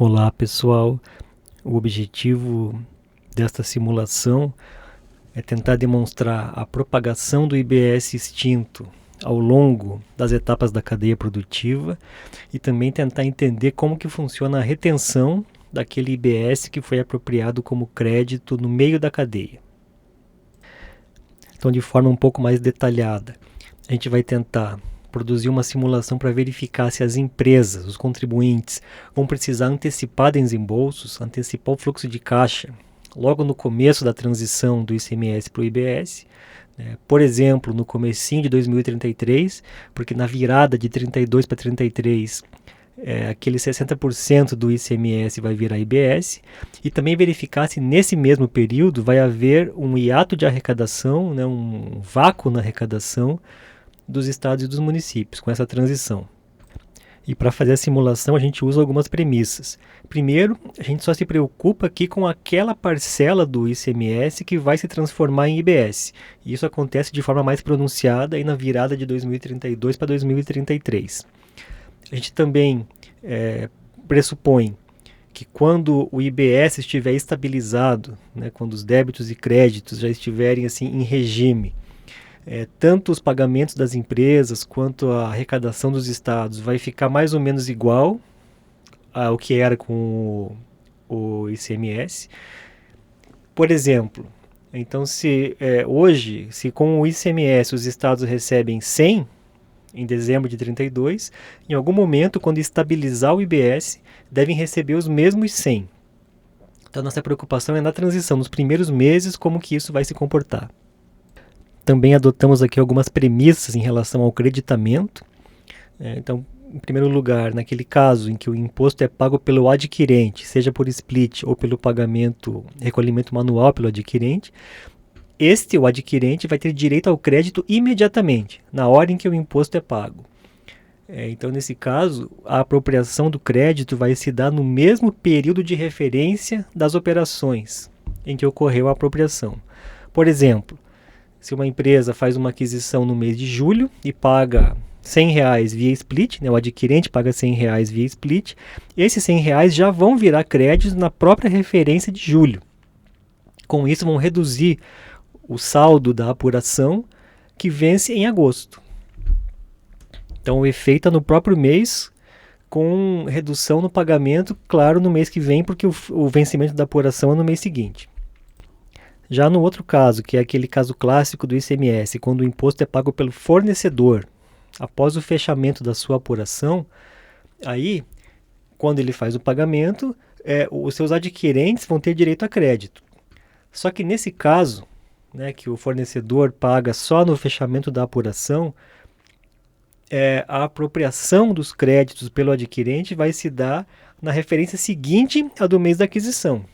Olá pessoal, o objetivo desta simulação é tentar demonstrar a propagação do IBS extinto ao longo das etapas da cadeia produtiva e também tentar entender como que funciona a retenção daquele IBS que foi apropriado como crédito no meio da cadeia. Então, de forma um pouco mais detalhada, a gente vai tentar produzir uma simulação para verificar se as empresas, os contribuintes, vão precisar antecipar desembolsos, antecipar o fluxo de caixa logo no começo da transição do ICMS para o IBS, por exemplo, no comecinho de 2033, porque na virada de 32 para 33, aquele 60% do ICMS vai virar IBS, e também verificar se nesse mesmo período vai haver um hiato de arrecadação, um vácuo na arrecadação dos estados e dos municípios com essa transição. E para fazer a simulação a gente usa algumas premissas. Primeiro, a gente só se preocupa aqui com aquela parcela do ICMS que vai se transformar em IBS. E isso acontece de forma mais pronunciada aí na virada de 2032 para 2033. A gente também pressupõe que quando o IBS estiver estabilizado, quando os débitos e créditos já estiverem assim, em regime, tanto os pagamentos das empresas quanto a arrecadação dos estados vai ficar mais ou menos igual ao que era com o ICMS. Por exemplo, então hoje, se com o ICMS os estados recebem 100 em dezembro de 32, em algum momento, quando estabilizar o IBS, devem receber os mesmos 100. Então, nossa preocupação é na transição, nos primeiros meses, como que isso vai se comportar. Também adotamos aqui algumas premissas em relação ao creditamento. Então, em primeiro lugar, naquele caso em que o imposto é pago pelo adquirente, seja por split ou pelo recolhimento manual pelo adquirente, o adquirente, vai ter direito ao crédito imediatamente, na hora em que o imposto é pago. Então, nesse caso, a apropriação do crédito vai se dar no mesmo período de referência das operações em que ocorreu a apropriação. Por exemplo, se uma empresa faz uma aquisição no mês de julho e paga R$100 via split, o adquirente paga R$100 via split, esses R$100 já vão virar créditos na própria referência de julho. Com isso, vão reduzir o saldo da apuração que vence em agosto. Então, o efeito é no próprio mês, com redução no pagamento, claro, no mês que vem, porque o vencimento da apuração é no mês seguinte. Já no outro caso, que é aquele caso clássico do ICMS, quando o imposto é pago pelo fornecedor, após o fechamento da sua apuração, aí, quando ele faz o pagamento, os seus adquirentes vão ter direito a crédito. Só que nesse caso, que o fornecedor paga só no fechamento da apuração, a apropriação dos créditos pelo adquirente vai se dar na referência seguinte à do mês da aquisição.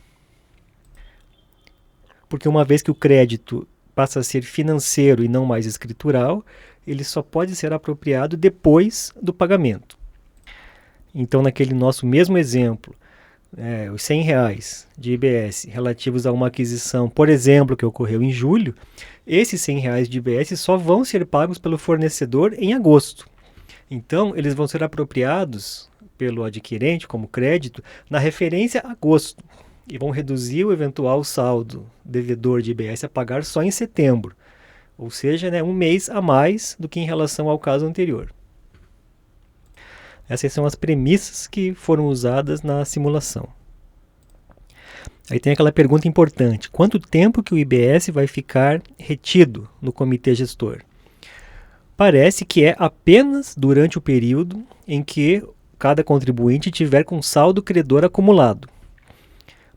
Porque uma vez que o crédito passa a ser financeiro e não mais escritural, ele só pode ser apropriado depois do pagamento. Então, naquele nosso mesmo exemplo, os R$100 de IBS relativos a uma aquisição, por exemplo, que ocorreu em julho, esses R$100 de IBS só vão ser pagos pelo fornecedor em agosto. Então, eles vão ser apropriados pelo adquirente como crédito na referência agosto e vão reduzir o eventual saldo devedor de IBS a pagar só em setembro, ou seja, um mês a mais do que em relação ao caso anterior. Essas são as premissas que foram usadas na simulação. Aí tem aquela pergunta importante: quanto tempo que o IBS vai ficar retido no comitê gestor? Parece que é apenas durante o período em que cada contribuinte tiver com saldo credor acumulado.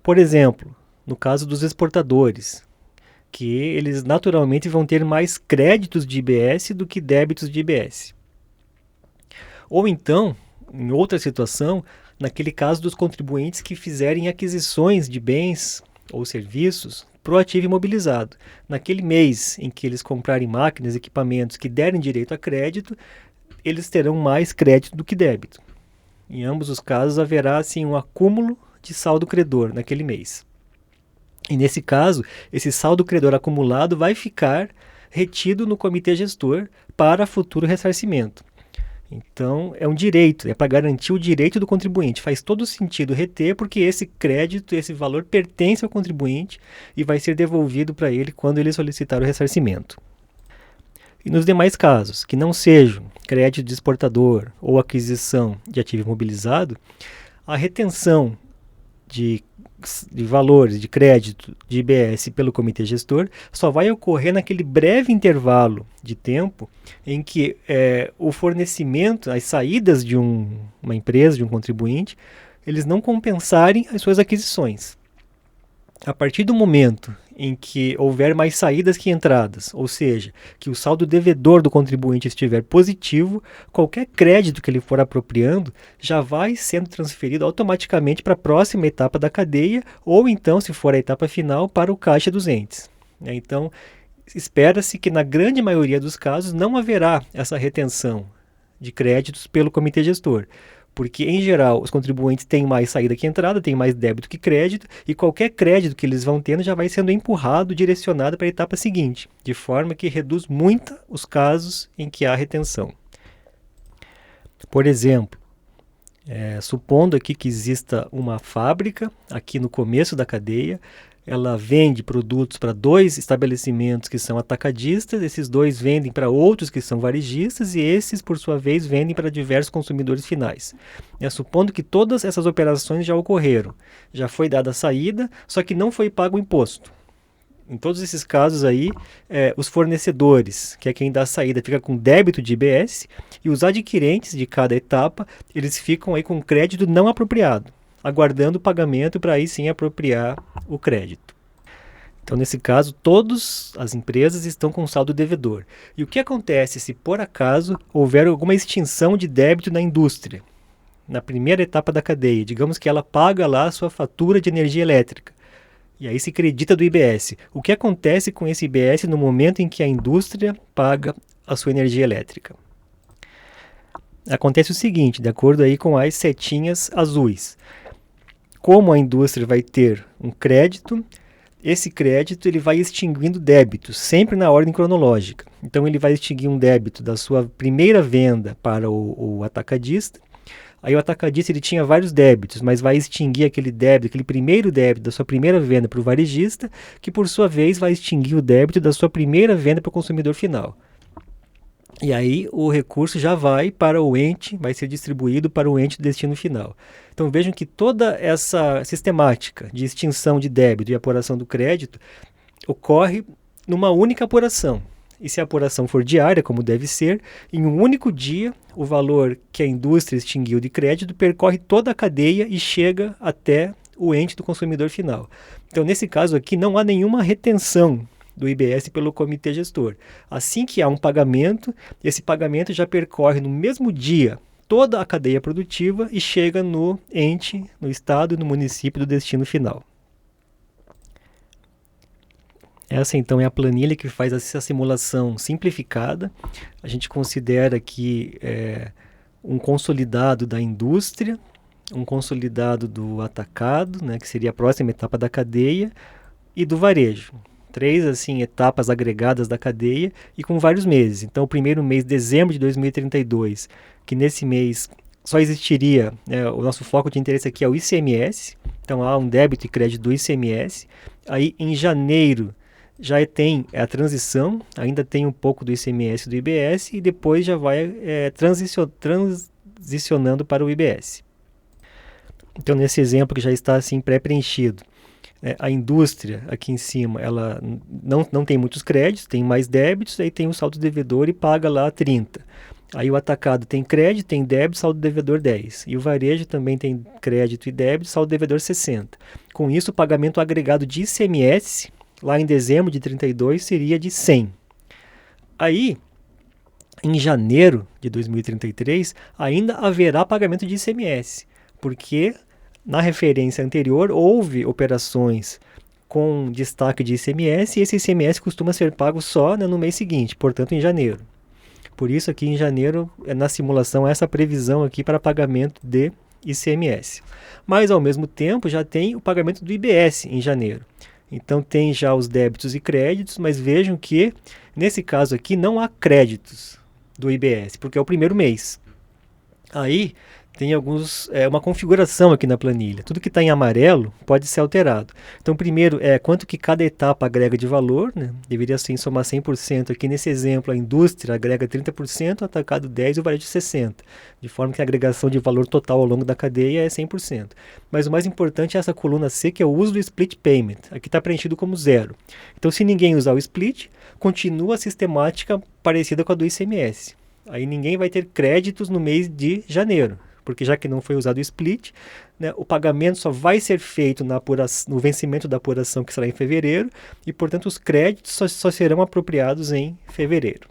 Por exemplo, no caso dos exportadores, que eles naturalmente vão ter mais créditos de IBS do que débitos de IBS. Ou então, em outra situação, naquele caso dos contribuintes que fizerem aquisições de bens ou serviços para o ativo imobilizado. Naquele mês em que eles comprarem máquinas, equipamentos que derem direito a crédito, eles terão mais crédito do que débito. Em ambos os casos, haverá assim, um acúmulo de saldo credor naquele mês. E nesse caso, esse saldo credor acumulado vai ficar retido no comitê gestor para futuro ressarcimento. Então, é um direito, é para garantir o direito do contribuinte. Faz todo sentido reter, porque esse crédito, esse valor pertence ao contribuinte e vai ser devolvido para ele quando ele solicitar o ressarcimento. E nos demais casos, que não sejam crédito de exportador ou aquisição de ativo imobilizado, a retenção de valores de crédito de IBS pelo comitê gestor só vai ocorrer naquele breve intervalo de tempo em que o fornecimento, as saídas de uma empresa, de um contribuinte, eles não compensarem as suas aquisições. A partir do momento em que houver mais saídas que entradas, ou seja, que o saldo devedor do contribuinte estiver positivo, qualquer crédito que ele for apropriando já vai sendo transferido automaticamente para a próxima etapa da cadeia, ou então, se for a etapa final, para o caixa dos entes. Então, espera-se que na grande maioria dos casos não haverá essa retenção de créditos pelo comitê gestor, porque, em geral, os contribuintes têm mais saída que entrada, têm mais débito que crédito, e qualquer crédito que eles vão tendo já vai sendo empurrado, direcionado para a etapa seguinte, de forma que reduz muito os casos em que há retenção. Por exemplo, supondo aqui que exista uma fábrica aqui no começo da cadeia, ela vende produtos para 2 estabelecimentos que são atacadistas, esses 2 vendem para outros que são varejistas e esses, por sua vez, vendem para diversos consumidores finais. Supondo que todas essas operações já ocorreram, já foi dada a saída, só que não foi pago o imposto. Em todos esses casos aí, os fornecedores, que é quem dá a saída, fica com débito de IBS e os adquirentes de cada etapa, eles ficam aí com crédito não apropriado, aguardando o pagamento para aí sim apropriar o crédito. Então, nesse caso, todas as empresas estão com saldo devedor. E o que acontece se, por acaso, houver alguma extinção de débito na indústria? Na primeira etapa da cadeia, digamos que ela paga lá a sua fatura de energia elétrica. E aí se acredita do IBS. O que acontece com esse IBS no momento em que a indústria paga a sua energia elétrica? Acontece o seguinte, de acordo aí com as setinhas azuis. Como a indústria vai ter um crédito, esse crédito ele vai extinguindo débitos, sempre na ordem cronológica. Então ele vai extinguir um débito da sua primeira venda para o atacadista. Aí o atacadista ele tinha vários débitos, mas vai extinguir aquele débito, aquele primeiro débito da sua primeira venda para o varejista, que por sua vez vai extinguir o débito da sua primeira venda para o consumidor final. E aí o recurso já vai para o ente, vai ser distribuído para o ente de destino final. Então vejam que toda essa sistemática de extinção de débito e apuração do crédito ocorre numa única apuração. E se a apuração for diária, como deve ser, em um único dia, o valor que a indústria extinguiu de crédito percorre toda a cadeia e chega até o ente do consumidor final. Então, nesse caso aqui, não há nenhuma retenção do IBS pelo comitê gestor. Assim que há um pagamento, esse pagamento já percorre no mesmo dia toda a cadeia produtiva e chega no ente, no estado e no município do destino final. Essa então é a planilha que faz essa simulação simplificada. A gente considera aqui um consolidado da indústria, um consolidado do atacado, né, que seria a próxima etapa da cadeia, e do varejo. 3 assim, etapas agregadas da cadeia e com vários meses. Então, o primeiro mês, dezembro de 2032, que nesse mês só existiria, o nosso foco de interesse aqui é o ICMS, então há um débito e crédito do ICMS. Aí, em janeiro, já tem a transição, ainda tem um pouco do ICMS e do IBS, e depois já vai transicionando para o IBS. Então, nesse exemplo que já está assim pré-preenchido, a indústria aqui em cima, ela não tem muitos créditos, tem mais débitos, aí tem o saldo devedor e paga lá 30. Aí o atacado tem crédito, tem débito, saldo devedor 10. E o varejo também tem crédito e débito, saldo devedor 60. Com isso, o pagamento agregado de ICMS, lá em dezembro de 32, seria de 100. Aí, em janeiro de 2033, ainda haverá pagamento de ICMS, porque na referência anterior houve operações com destaque de ICMS e esse ICMS costuma ser pago só no mês seguinte, portanto em janeiro. Por isso aqui em janeiro, na simulação, essa previsão aqui para pagamento de ICMS. Mas ao mesmo tempo já tem o pagamento do IBS em janeiro. Então tem já os débitos e créditos, mas vejam que nesse caso aqui não há créditos do IBS, porque é o primeiro mês. Aí tem uma configuração aqui na planilha. Tudo que está em amarelo pode ser alterado. Então, primeiro é quanto que cada etapa agrega de valor, né? Deveria assim somar 100%. Aqui nesse exemplo, a indústria agrega 30%, o atacado 10% e o varejo 60%. De forma que a agregação de valor total ao longo da cadeia é 100%. Mas o mais importante é essa coluna C, que é o uso do split payment. Aqui está preenchido como 0. Então, se ninguém usar o split, continua a sistemática parecida com a do ICMS. Aí ninguém vai ter créditos no mês de janeiro, porque já que não foi usado o split, né, o pagamento só vai ser feito no vencimento da apuração, que será em fevereiro, e, portanto, os créditos só serão apropriados em fevereiro.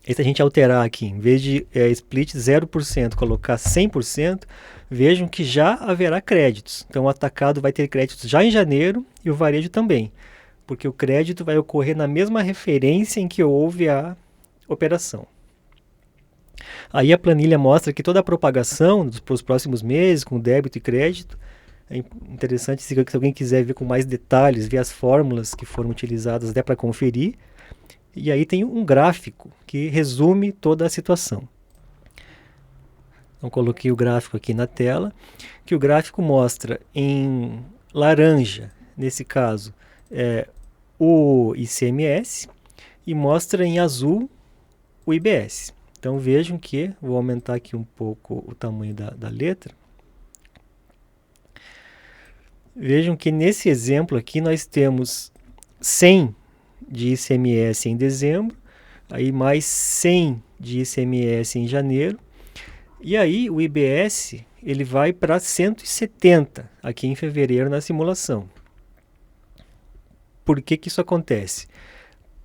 E se a gente alterar aqui, em vez de split 0%, colocar 100%, vejam que já haverá créditos. Então, o atacado vai ter créditos já em janeiro e o varejo também, porque o crédito vai ocorrer na mesma referência em que houve a operação. Aí a planilha mostra que toda a propagação para os próximos meses, com débito e crédito, é interessante se alguém quiser ver com mais detalhes, ver as fórmulas que foram utilizadas até para conferir. E aí tem um gráfico que resume toda a situação. Então coloquei o gráfico aqui na tela, que o gráfico mostra em laranja, nesse caso, o ICMS, e mostra em azul o IBS. Então vejam que, vou aumentar aqui um pouco o tamanho da letra. Vejam que nesse exemplo aqui nós temos 100 de ICMS em dezembro, aí mais 100 de ICMS em janeiro, e aí o IBS ele vai para 170 aqui em fevereiro na simulação. Por que isso acontece?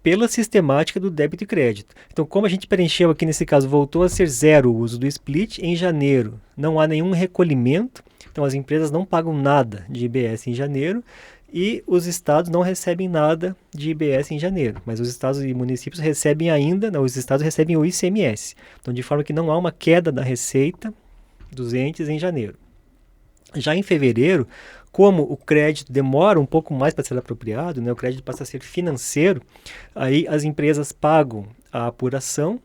Pela sistemática do débito e crédito. Então, como a gente preencheu aqui nesse caso, voltou a ser 0 o uso do split, em janeiro não há nenhum recolhimento, então as empresas não pagam nada de IBS em janeiro e os estados não recebem nada de IBS em janeiro, mas os estados e municípios recebem os estados recebem o ICMS, então de forma que não há uma queda da receita dos entes em janeiro. Já em fevereiro, como o crédito demora um pouco mais para ser apropriado, né, o crédito passa a ser financeiro, aí as empresas pagam a apuração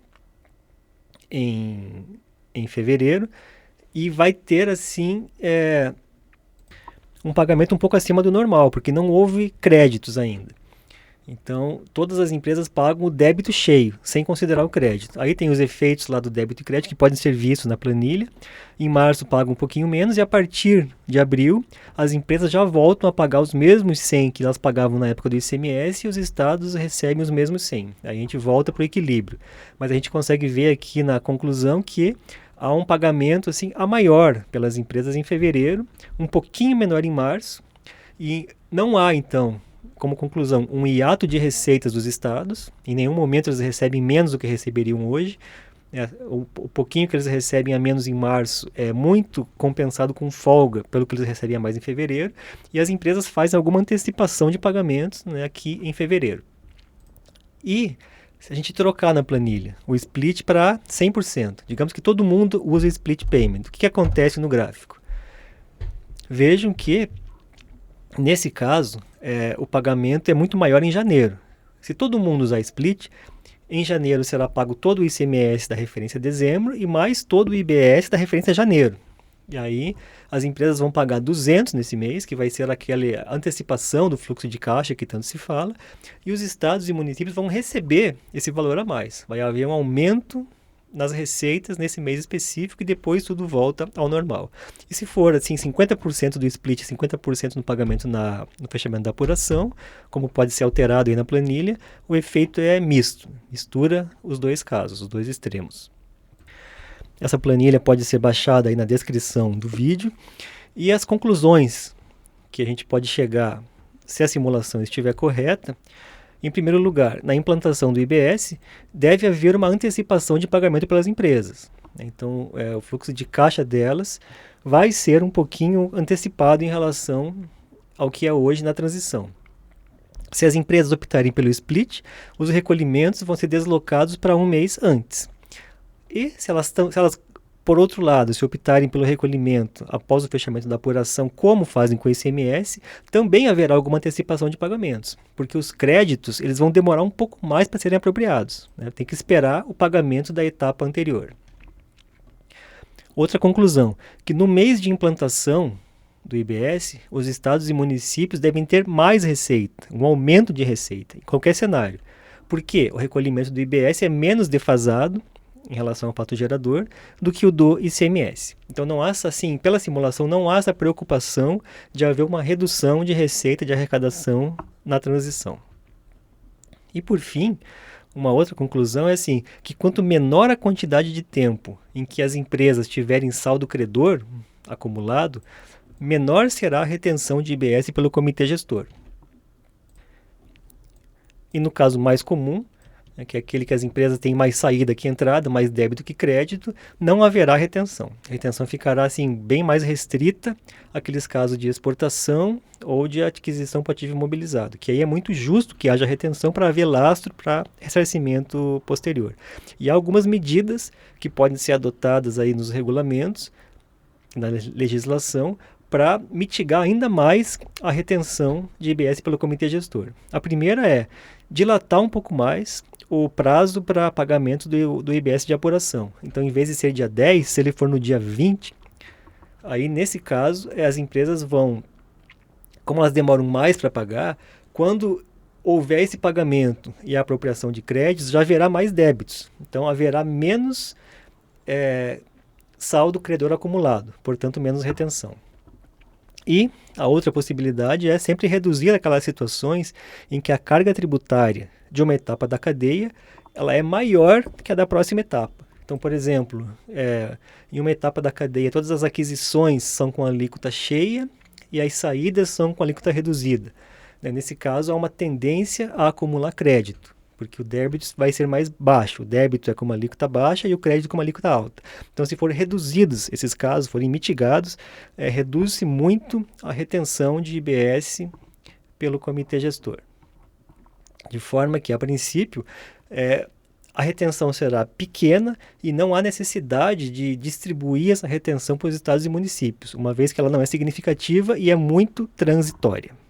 em fevereiro e vai ter assim um pagamento um pouco acima do normal, porque não houve créditos ainda. Então, todas as empresas pagam o débito cheio, sem considerar o crédito. Aí tem os efeitos lá do débito e crédito que podem ser vistos na planilha. Em março pagam um pouquinho menos e a partir de abril as empresas já voltam a pagar os mesmos 100 que elas pagavam na época do ICMS e os estados recebem os mesmos 100. Aí a gente volta para o equilíbrio. Mas a gente consegue ver aqui na conclusão que há um pagamento assim, a maior pelas empresas em fevereiro, um pouquinho menor em março e não há então, como conclusão, um hiato de receitas dos estados. Em nenhum momento eles recebem menos do que receberiam hoje. O pouquinho que eles recebem a menos em março é muito compensado com folga pelo que eles recebem a mais em fevereiro. E as empresas fazem alguma antecipação de pagamentos, né, aqui em fevereiro. E se a gente trocar na planilha o split para 100%, digamos que todo mundo usa split payment, o que acontece no gráfico? Vejam que, nesse caso, o pagamento é muito maior em janeiro. Se todo mundo usar split, em janeiro será pago todo o ICMS da referência dezembro e mais todo o IBS da referência janeiro. E aí as empresas vão pagar 200 nesse mês, que vai ser aquela antecipação do fluxo de caixa que tanto se fala, e os estados e municípios vão receber esse valor a mais. Vai haver um aumento nas receitas nesse mês específico e depois tudo volta ao normal. E se for assim 50% do split, 50% no pagamento no fechamento da apuração, como pode ser alterado aí na planilha, o efeito é misto, mistura os dois casos, os dois extremos. Essa planilha pode ser baixada aí na descrição do vídeo e as conclusões que a gente pode chegar se a simulação estiver correta. Em primeiro lugar, na implantação do IBS, deve haver uma antecipação de pagamento pelas empresas. Então, o fluxo de caixa delas vai ser um pouquinho antecipado em relação ao que é hoje na transição. Se as empresas optarem pelo split, os recolhimentos vão ser deslocados para um mês antes. E se elas, por outro lado, se optarem pelo recolhimento após o fechamento da apuração, como fazem com o ICMS, também haverá alguma antecipação de pagamentos, porque os créditos eles vão demorar um pouco mais para serem apropriados, né? Tem que esperar o pagamento da etapa anterior. Outra conclusão, que no mês de implantação do IBS, os estados e municípios devem ter mais receita, um aumento de receita, em qualquer cenário. Porque o recolhimento do IBS é menos defasado em relação ao fato gerador do que o do ICMS. Então não há, assim, pela simulação, não há essa preocupação de haver uma redução de receita de arrecadação na transição. E por fim, uma outra conclusão é assim, que quanto menor a quantidade de tempo em que as empresas tiverem saldo credor acumulado, menor será a retenção de IBS pelo comitê gestor. E no caso mais comum, que é aquele que as empresas têm mais saída que entrada, mais débito que crédito, não haverá retenção. A retenção ficará assim bem mais restrita àqueles casos de exportação ou de aquisição por ativo imobilizado, que aí é muito justo que haja retenção para haver lastro para ressarcimento posterior. E há algumas medidas que podem ser adotadas aí nos regulamentos, na legislação, para mitigar ainda mais a retenção de IBS pelo comitê gestor. A primeira é dilatar um pouco mais o prazo para pagamento do IBS de apuração. Então, em vez de ser dia 10, se ele for no dia 20, aí nesse caso as empresas vão, como elas demoram mais para pagar, quando houver esse pagamento e a apropriação de créditos, já haverá mais débitos. Então, haverá menos saldo credor acumulado, portanto, menos retenção. E a outra possibilidade é sempre reduzir aquelas situações em que a carga tributária de uma etapa da cadeia ela é maior que a da próxima etapa. Então, por exemplo, em uma etapa da cadeia, todas as aquisições são com alíquota cheia e as saídas são com alíquota reduzida. Nesse caso, há uma tendência a acumular crédito, porque o débito vai ser mais baixo. O débito é com uma alíquota baixa e o crédito com uma alíquota alta. Então, se forem reduzidos esses casos, forem mitigados, reduz-se muito a retenção de IBS pelo comitê gestor. De forma que, a princípio, a retenção será pequena e não há necessidade de distribuir essa retenção para os estados e municípios, uma vez que ela não é significativa e é muito transitória.